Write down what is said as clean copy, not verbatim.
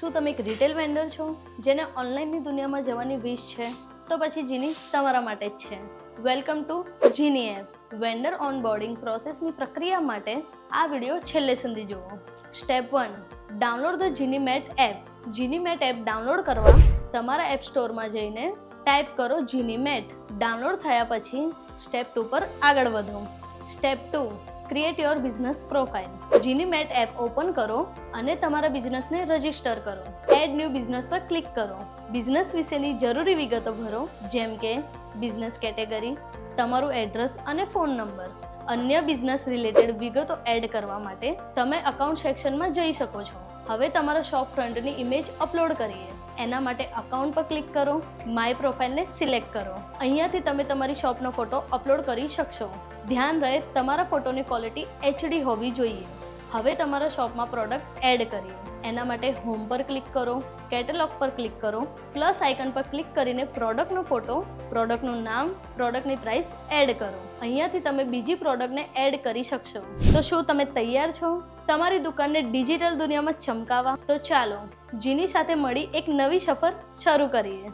શું તમે એક રિટેલ વેન્ડર છો જેને ઓનલાઈનની દુનિયામાં જવાની વિશ છે? તો પછી જીની તમારા માટે જ છે. વેલકમ ટુ જીની એપ. વેન્ડર ઓનબોર્ડિંગ પ્રોસેસની પ્રક્રિયા માટે આ વિડીયો છેલ્લે સુધી જુઓ. સ્ટેપ 1, ડાઉનલોડ ધ જીની મેટ એપ. જીની મેટ એપ ડાઉનલોડ કરવા તમારા એપ સ્ટોરમાં જઈને ટાઈપ કરો જીની મેટ. ડાઉનલોડ થયા પછી સ્ટેપ 2 પર આગળ વધો. Step 2, create your business profile. જીની મેટ એપ ઓપન કરો અને તમારા બિઝનેસને રજિસ્ટર કરો. એડ ન્યૂ બિઝનેસ પર ક્લિક કરો. બિઝનેસ વિશેની જરૂરી વિગતો ભરો, જેમ કે બિઝનેસ કેટેગરી, તમારું એડ્રેસ અને ફોન નંબર. અન્ય બિઝનેસ રિલેટેડ વિગતો એડ કરવા માટે તમે અકાઉન્ટ સેક્શનમાં જઈ શકો છો. હવે તમારા શોપ ફ્રન્ટની ઇમેજ અપલોડ કરીએ. એના માટે અકાઉન્ટ પર ક્લિક કરો, માય પ્રોફાઇલને સિલેક્ટ કરો. અહીંયાથી તમે તમારી શોપનો ફોટો અપલોડ કરી શકશો. ધ્યાન રહે, તમારા ફોટોની ક્વોલિટી HD હોવી જોઈએ. હવે તમારા શોપમાં પ્રોડક્ટ એડ કરીએ. એના માટે હોમ પર ક્લિક કરો, કેટલોગ પર ક્લિક કરો, પ્લસ આઇકન પર ક્લિક કરીને પ્રોડક્ટનો ફોટો, પ્રોડક્ટનું નામ, પ્રોડક્ટની પ્રાઇસ એડ કરો. અહીંયાથી તમે બીજી પ્રોડક્ટને એડ કરી શકશો. તો શું તમે તૈયાર છો તમારી દુકાનને ડિજિટલ દુનિયામાં ચમકાવવા? તો ચાલો જીની સાથે મળી એક નવી સફર શરૂ કરીએ.